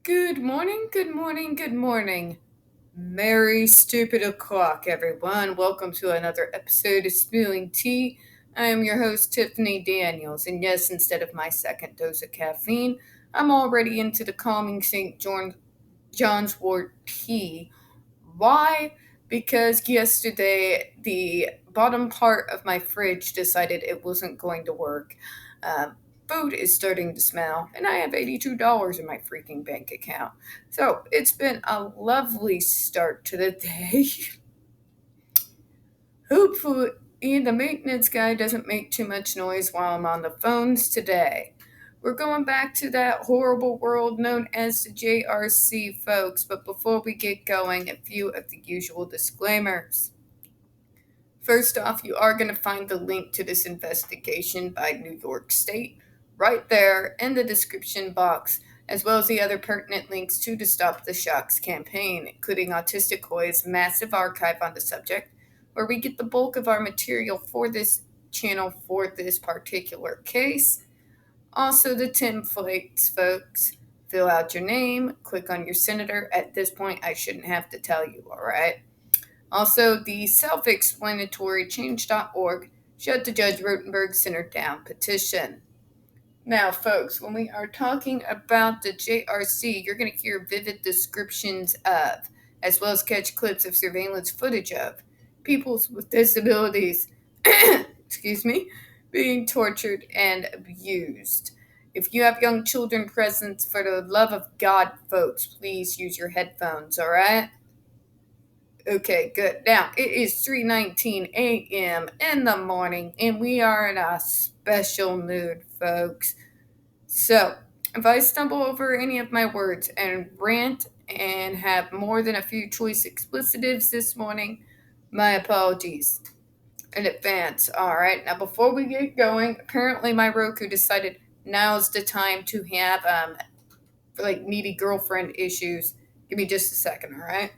Good morning, good morning, good morning. Merry stupid o'clock, everyone. Welcome to another episode of Spilling Tea. I am your host, Tiffany Daniels, and yes, instead of my second dose of caffeine, I'm already into the calming John's Wort tea. Why? Because yesterday the bottom part of my fridge decided it wasn't going to work. Um, Food is starting to smell, and I have $82 in my freaking bank account. So it's been a lovely start to the day. Hopefully, the maintenance guy doesn't make too much noise while I'm on the phones today. We're going back to that horrible world known as the JRC, folks, but before we get going, a few of the usual disclaimers. First off, you are going to find the link to this investigation by New York State right there in the description box, as well as the other pertinent links to the Stop the Shocks campaign, including Autistic Hoy's massive archive on the subject, where we get the bulk of our material for this channel for this particular case. Also, the templates, folks. Fill out your name, click on your senator. At this point, I shouldn't have to tell you, all right? Also, the self explanatory change.org Shut the Judge Rotenberg Center Down petition. Now, folks, when we are talking about the JRC, you're going to hear vivid descriptions of, as well as catch clips of surveillance footage of, people with disabilities, excuse me, being tortured and abused. If you have young children present, for the love of God, folks, please use your headphones, all right? Okay, good. Now, it is 3:19 a.m. in the morning, and we are in a special mood, folks. So, if I stumble over any of my words and rant and have more than a few choice explicitives this morning, my apologies in advance. All right, now before we get going, apparently my Roku decided now's the time to have needy girlfriend issues. Give me just a second, all right?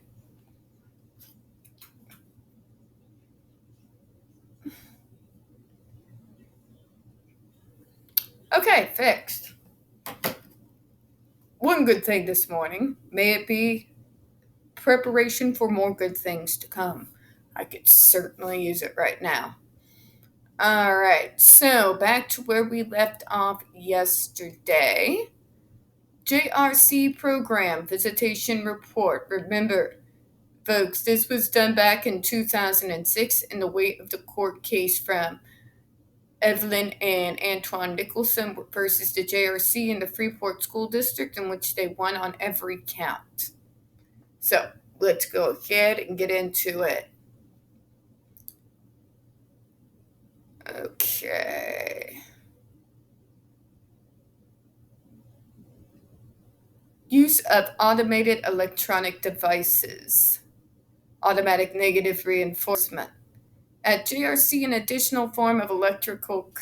Okay, fixed. One good thing this morning, may it be preparation for more good things to come. I could certainly use it right now. Alright, so back to where we left off yesterday. JRC program visitation report. Remember, folks, this was done back in 2006 in the wake of the court case from Evelyn and Antoine Nicholson versus the JRC in the Freeport School District, in which they won on every count. So let's go ahead and get into it. Okay. Use of automated electronic devices. Automatic negative reinforcement. At JRC, an additional form of electrical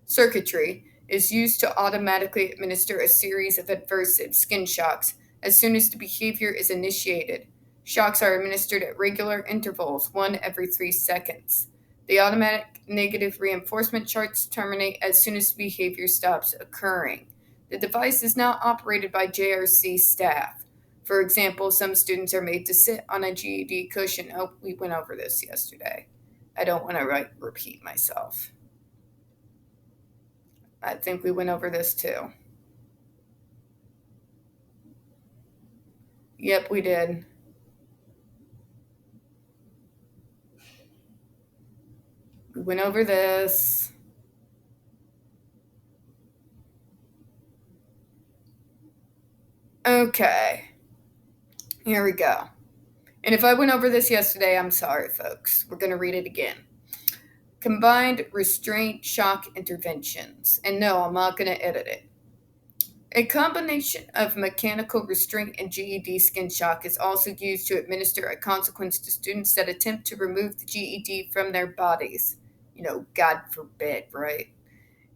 circuitry is used to automatically administer a series of adversive skin shocks as soon as the behavior is initiated. Shocks are administered at regular intervals, 1 every 3 seconds. The automatic negative reinforcement charts terminate as soon as the behavior stops occurring. The device is not operated by JRC staff. For example, some students are made to sit on a GED cushion. Oh, we went over this yesterday. I don't want to repeat myself. I think we went over this too. Yep, we did. We went over this. Okay. Here we go. And if I went over this yesterday, I'm sorry, folks. We're going to read it again. Combined restraint shock interventions. And no, I'm not going to edit it. A combination of mechanical restraint and GED skin shock is also used to administer a consequence to students that attempt to remove the GED from their bodies. God forbid, right?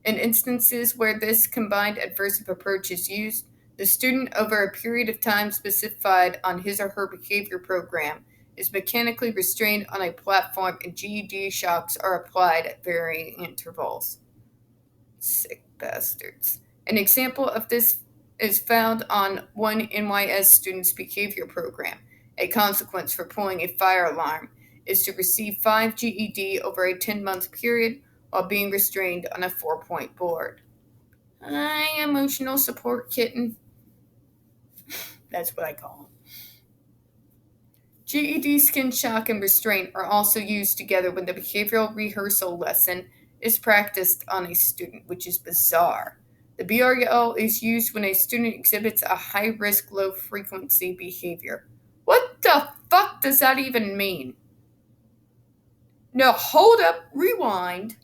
In instances where this combined adversive approach is used, the student, over a period of time specified on his or her behavior program, is mechanically restrained on a platform and GED shocks are applied at varying intervals. Sick bastards. An example of this is found on one NYS student's behavior program. A consequence for pulling a fire alarm is to receive 5 GED over a 10-month period while being restrained on a 4-point board. Hi, emotional support kitten. That's what I call them. GED, skin shock, and restraint are also used together when the behavioral rehearsal lesson is practiced on a student, which is bizarre. The BRL is used when a student exhibits a high risk, low frequency behavior. What the fuck does that even mean? Now, hold up, rewind.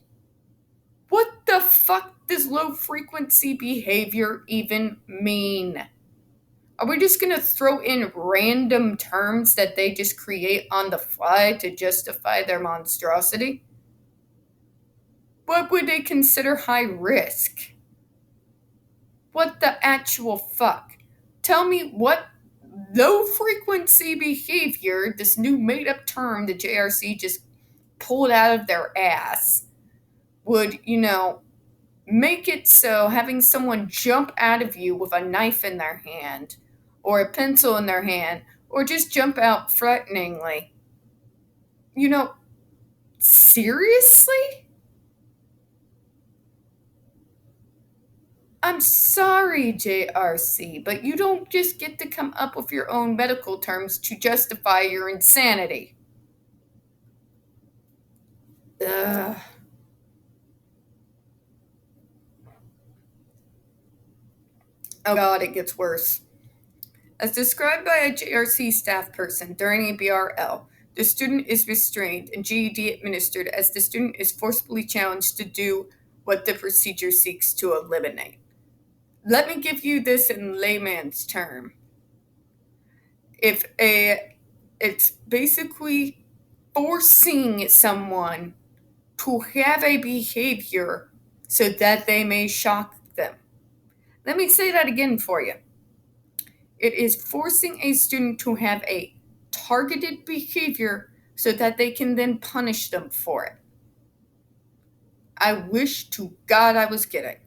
What the fuck does low frequency behavior even mean? Are we just going to throw in random terms that they just create on the fly to justify their monstrosity? What would they consider high risk? What the actual fuck? Tell me what low frequency behavior, this new made up term the JRC just pulled out of their ass, would, make it so having someone jump out of you with a knife in their hand or a pencil in their hand or just jump out threateningly. Seriously? I'm sorry, JRC, but you don't just get to come up with your own medical terms to justify your insanity. Ugh. Oh god, it gets worse. As described by a JRC staff person during a BRL, the student is restrained and GED administered as the student is forcibly challenged to do what the procedure seeks to eliminate. Let me give you this in layman's term. It's basically forcing someone to have a behavior so that they may shock them. Let me say that again for you. It is forcing a student to have a targeted behavior so that they can then punish them for it. I wish to God I was kidding.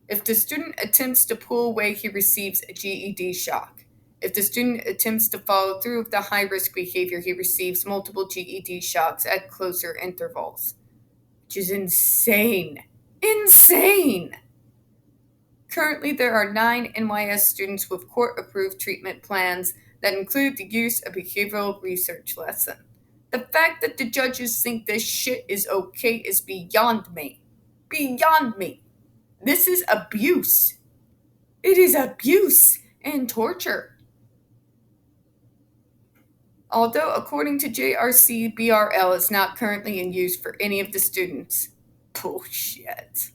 If the student attempts to pull away, he receives a GED shock. If the student attempts to follow through with the high-risk behavior, he receives multiple GED shocks at closer intervals, which is insane. Insane! Currently, there are 9 NYS students with court-approved treatment plans that include the use of behavioral research lesson. The fact that the judges think this shit is okay is beyond me. Beyond me. This is abuse. It is abuse and torture. Although, according to JRC, BRL is not currently in use for any of the students. Bullshit.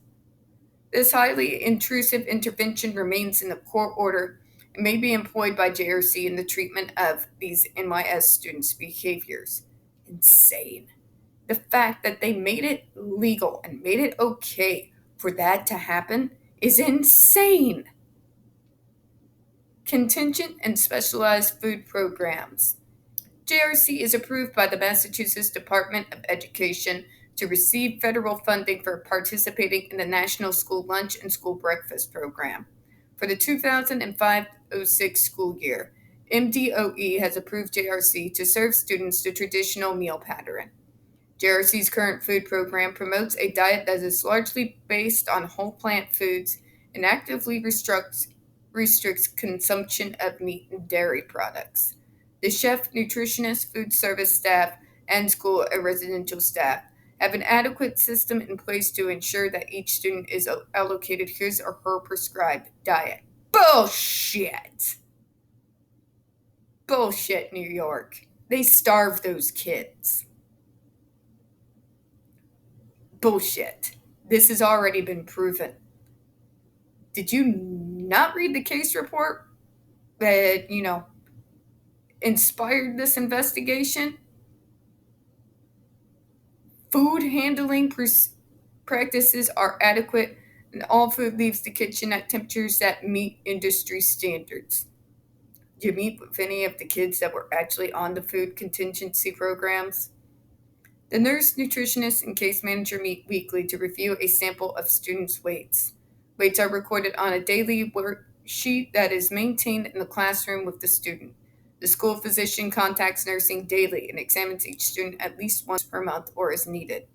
This highly intrusive intervention remains in the court order and may be employed by JRC in the treatment of these NYS students' behaviors. Insane. The fact that they made it legal and made it okay for that to happen is insane. Contingent and specialized food programs. JRC is approved by the Massachusetts Department of Education to receive federal funding for participating in the National School Lunch and School Breakfast Program. For the 2005-06 school year, MDOE has approved JRC to serve students the traditional meal pattern. JRC's current food program promotes a diet that is largely based on whole plant foods and actively restricts consumption of meat and dairy products. The chef, nutritionist, food service staff, and school and residential staff have an adequate system in place to ensure that each student is allocated his or her prescribed diet. Bullshit! Bullshit, New York. They starve those kids. Bullshit. This has already been proven. Did you not read the case report that, inspired this investigation? Food handling practices are adequate, and all food leaves the kitchen at temperatures that meet industry standards. Did you meet with any of the kids that were actually on the food contingency programs? The nurse, nutritionist, and case manager meet weekly to review a sample of students' weights. Weights are recorded on a daily worksheet that is maintained in the classroom with the student. The school physician contacts nursing daily and examines each student at least once per month or as needed.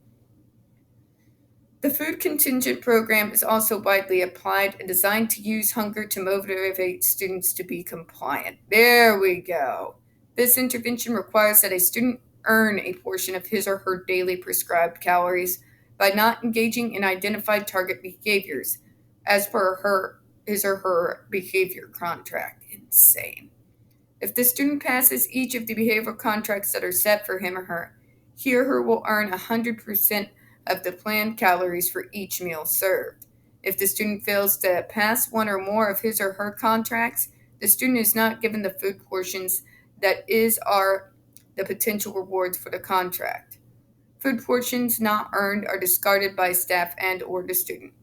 The food contingent program is also widely applied and designed to use hunger to motivate students to be compliant. There we go. This intervention requires that a student earn a portion of his or her daily prescribed calories by not engaging in identified target behaviors as per his or her behavior contract. Insane. If the student passes each of the behavioral contracts that are set for him or her, he or her will earn 100% of the planned calories for each meal served. If the student fails to pass one or more of his or her contracts, the student is not given the food portions that are the potential rewards for the contract. Food portions not earned are discarded by staff and or the student.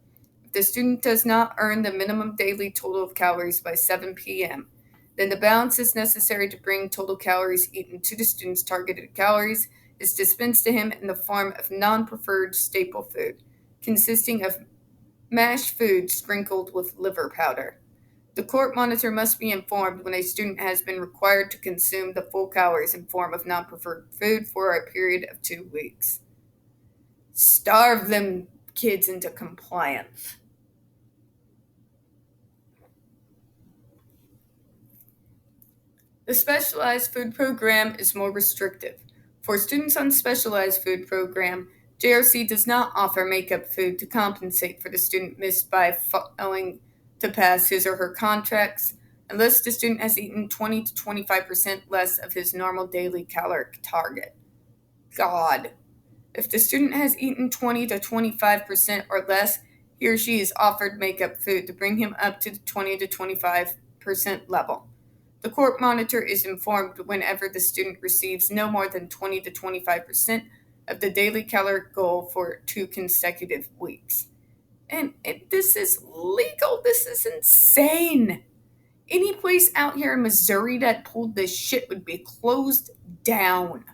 If the student does not earn the minimum daily total of calories by 7 p.m., then the balance is necessary to bring total calories eaten to the student's targeted calories is dispensed to him in the form of non-preferred staple food, consisting of mashed food sprinkled with liver powder. The court monitor must be informed when a student has been required to consume the full calories in form of non-preferred food for a period of 2 weeks. Starve them kids into compliance. The specialized food program is more restrictive. For students on specialized food program, JRC does not offer makeup food to compensate for the student missed by failing to pass his or her contracts unless the student has eaten 20 to 25% less of his normal daily caloric target. God. If the student has eaten 20 to 25% or less, he or she is offered makeup food to bring him up to the 20 to 25% level. The court monitor is informed whenever the student receives no more than 20 to 25% of the daily caloric goal for 2 consecutive weeks. And this is legal. This is insane. Any place out here in Missouri that pulled this shit would be closed down.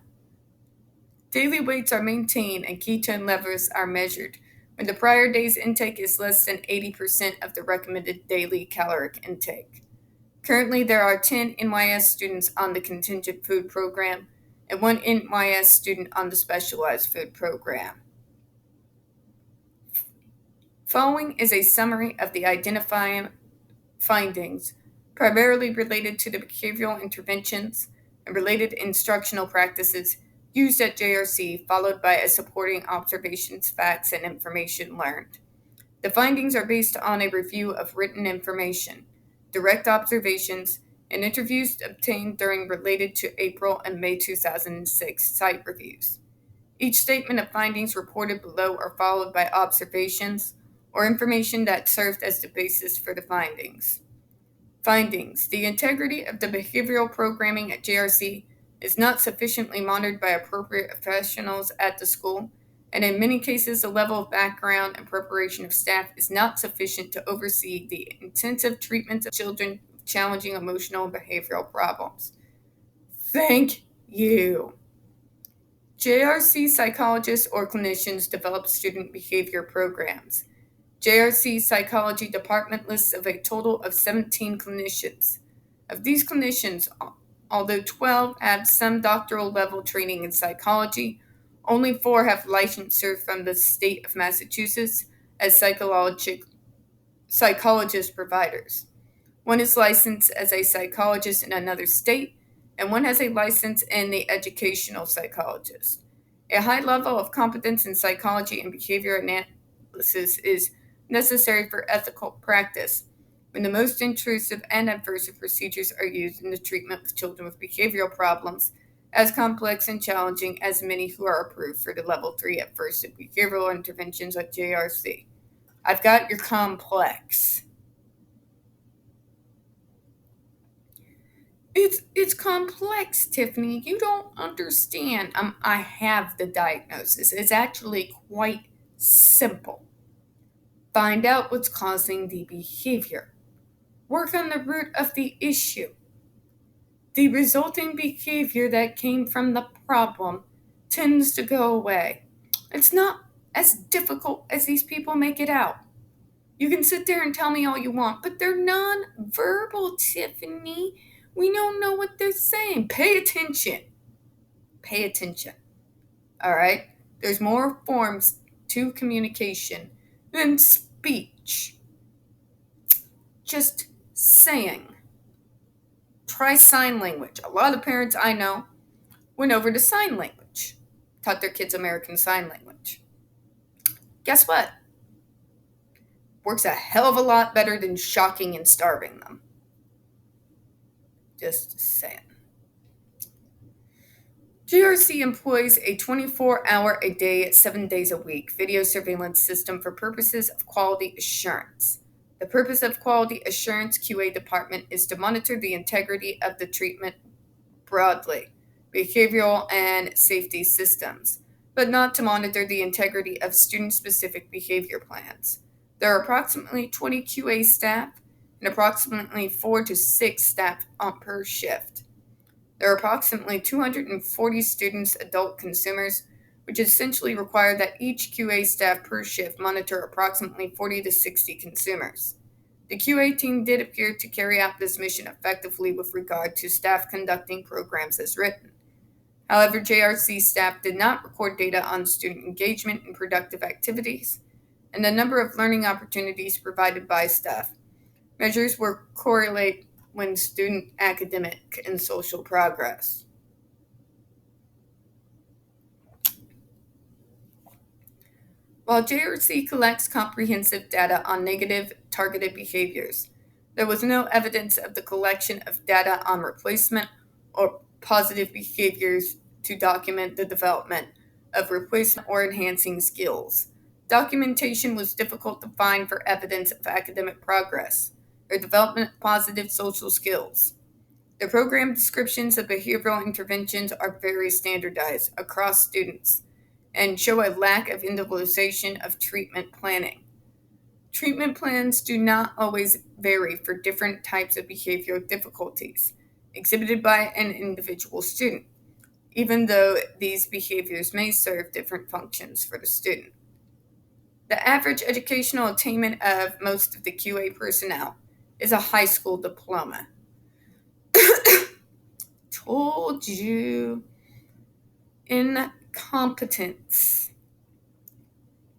Daily weights are maintained and ketone levels are measured when the prior day's intake is less than 80% of the recommended daily caloric intake. Currently, there are 10 NYS students on the contingent food program and 1 NYS student on the specialized food program. Following is a summary of the identifying findings, primarily related to the behavioral interventions and related instructional practices used at JRC, followed by a supporting observations, facts, and information learned. The findings are based on a review of written information, direct observations, and interviews obtained during related to April and May 2006 site reviews. Each statement of findings reported below are followed by observations or information that served as the basis for the findings. Findings: the integrity of the behavioral programming at JRC is not sufficiently monitored by appropriate professionals at the school, and in many cases the level of background and preparation of staff is not sufficient to oversee the intensive treatment of children with challenging emotional and behavioral problems. Thank you. JRC psychologists or clinicians develop student behavior programs. JRC Psychology Department lists of a total of 17 clinicians. Of these clinicians, although 12 have some doctoral level training in psychology, only 4 have licensure from the state of Massachusetts as psychologist providers. 1 is licensed as a psychologist in another state, and 1 has a license in the educational psychologist. A high level of competence in psychology and behavior analysis is necessary for ethical practice when the most intrusive and aversive procedures are used in the treatment of children with behavioral problems as complex and challenging as many who are approved for the level 3 aversive behavioral interventions at JRC. I've got your complex. It's complex, Tiffany. You don't understand. I have the diagnosis. It's actually quite simple. Find out what's causing the behavior. Work on the root of the issue. The resulting behavior that came from the problem tends to go away. It's not as difficult as these people make it out. You can sit there and tell me all you want, but they're non-verbal, Tiffany. We don't know what they're saying. Pay attention. Pay attention. All right? There's more forms to communication than speech. Just saying. Try sign language. A lot of parents I know went over to sign language, taught their kids American Sign Language. Guess what? Works a hell of a lot better than shocking and starving them. Just saying. JRC employs a 24-hour-a-day, 7 days a week video surveillance system for purposes of quality assurance. The purpose of quality assurance QA department is to monitor the integrity of the treatment broadly, behavioral and safety systems, but not to monitor the integrity of student-specific behavior plans. There are approximately 20 QA staff and approximately 4 to 6 staff per shift. There are approximately 240 students, adult consumers, which essentially require that each QA staff per shift monitor approximately 40 to 60 consumers. The QA team did appear to carry out this mission effectively with regard to staff conducting programs as written. However, JRC staff did not record data on student engagement in productive activities and the number of learning opportunities provided by staff. Measures were correlate when student academic and social progress. While JRC collects comprehensive data on negative targeted behaviors, there was no evidence of the collection of data on replacement or positive behaviors to document the development of replacement or enhancing skills. Documentation was difficult to find for evidence of academic progress or development of positive social skills. The program descriptions of behavioral interventions are very standardized across students and show a lack of individualization of treatment planning. Treatment plans do not always vary for different types of behavioral difficulties exhibited by an individual student, even though these behaviors may serve different functions for the student. The average educational attainment of most of the QA personnel is a high school diploma. Told you. Incompetence.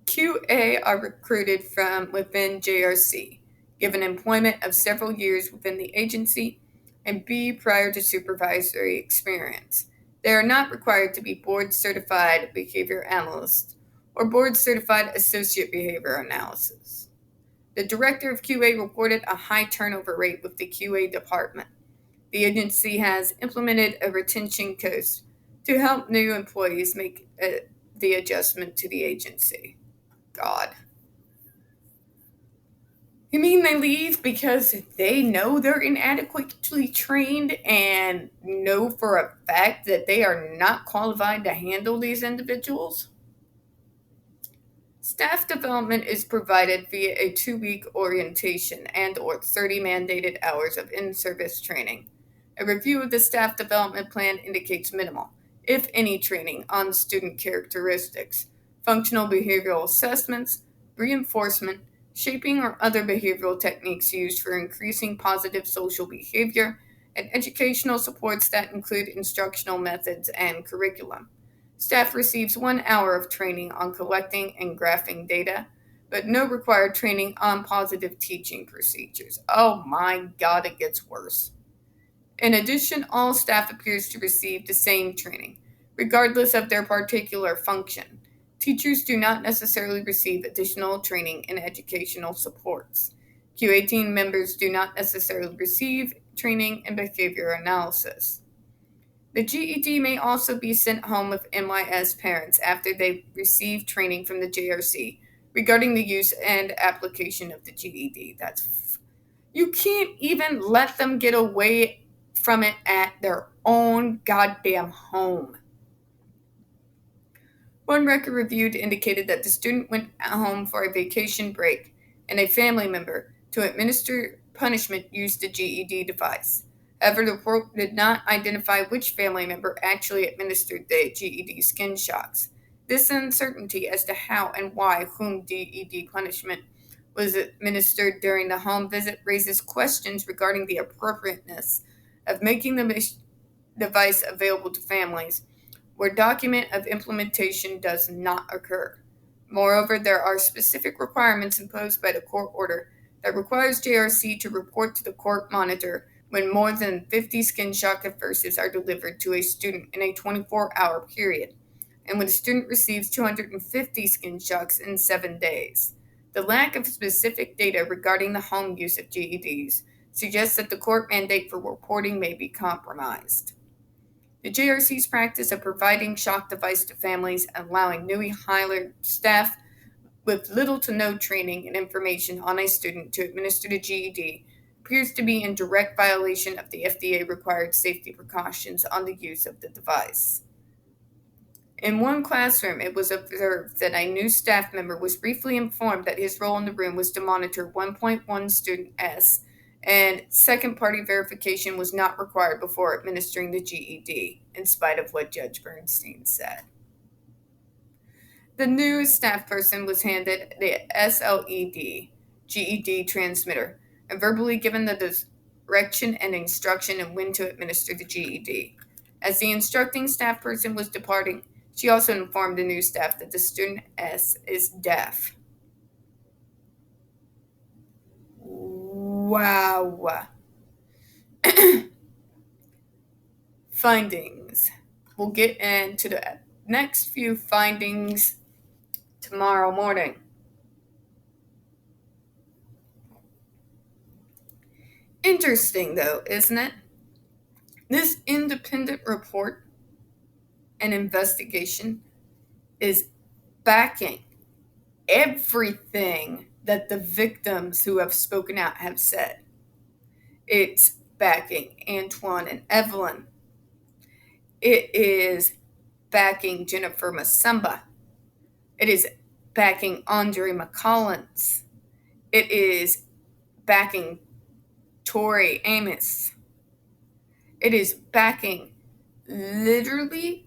QA are recruited from within JRC, given employment of several years within the agency, and B, prior to supervisory experience. They are not required to be board-certified behavior analysts or board-certified associate behavior analysis. The director of QA reported a high turnover rate with the QA department. The agency has implemented a retention coach to help new employees make the adjustment to the agency. God. You mean they leave because they know they're inadequately trained and know for a fact that they are not qualified to handle these individuals? Staff development is provided via a 2-week orientation and or 30 mandated hours of in-service training. A review of the staff development plan indicates minimal, if any, training on student characteristics, functional behavioral assessments, reinforcement, shaping or other behavioral techniques used for increasing positive social behavior, and educational supports that include instructional methods and curriculum. Staff receives 1 hour of training on collecting and graphing data, but no required training on positive teaching procedures. Oh my God, it gets worse. In addition, all staff appears to receive the same training, regardless of their particular function. Teachers do not necessarily receive additional training in educational supports. QA team members do not necessarily receive training in behavior analysis. The GED may also be sent home with NYS parents after they receive training from the JRC regarding the use and application of the GED. You can't even let them get away from it at their own goddamn home. One record reviewed indicated that the student went home for a vacation break and a family member to administer punishment used the GED device. However, the report did not identify which family member actually administered the GED skin shocks. This uncertainty as to how and why whom GED punishment was administered during the home visit raises questions regarding the appropriateness of making the device available to families where document of implementation does not occur. Moreover, there are specific requirements imposed by the court order that requires JRC to report to the court monitor when more than 50 skin shock adversives are delivered to a student in a 24-hour period, and when a student receives 250 skin shocks in 7 days. The lack of specific data regarding the home use of GEDs suggests that the court mandate for reporting may be compromised. The JRC's practice of providing shock device to families and allowing newly hired staff with little to no training and information on a student to administer the GED appears to be in direct violation of the FDA-required safety precautions on the use of the device. In one classroom, it was observed that a new staff member was briefly informed that his role in the room was to monitor 1.1 student S, and second-party verification was not required before administering the GED, in spite of what Judge Bernstein said. The new staff person was handed the SLED GED transmitter and verbally given the direction and instruction on when to administer the GED. As the instructing staff person was departing, she also informed the new staff that the student S is deaf. Wow. Findings. We'll get into the next few findings tomorrow morning. Interesting, though, isn't it? This independent report and investigation is backing everything that the victims who have spoken out have said. It's backing Antoine and Evelyn. It is backing Jennifer Masamba. It is backing Andre McCollins. It is backing Tori Amos. It is backing literally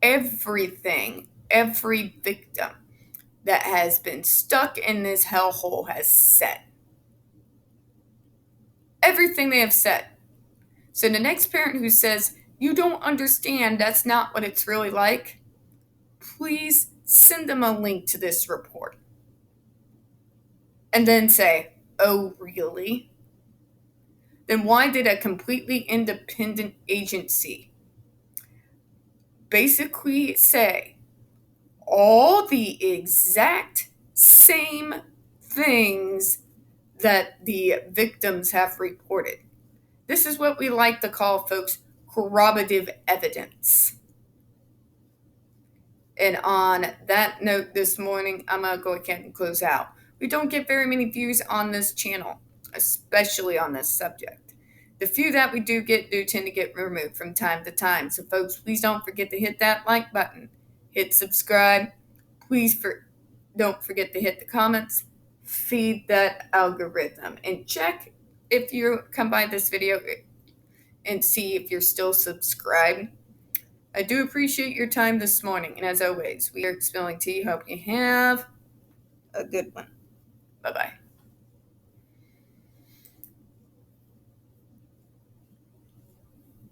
everything every victim that has been stuck in this hellhole has said. Everything they have said. So the next parent who says, you don't understand, that's not what it's really like, please send them a link to this report. And then say, oh, really? Then why did a completely independent agency basically say all the exact same things that the victims have reported? This is what we like to call, folks, corroborative evidence. And on that note this morning, I'm going to go ahead and close out. We don't get very many views on this channel, especially on this subject. The few that we do tend to get removed from time to time. So, folks, please don't forget to hit that like button. Hit subscribe. Please don't forget to hit the comments. Feed that algorithm. And check if you come by this video and see if you're still subscribed. I do appreciate your time this morning. And as always, we are spilling tea. Hope you have a good one. Bye-bye.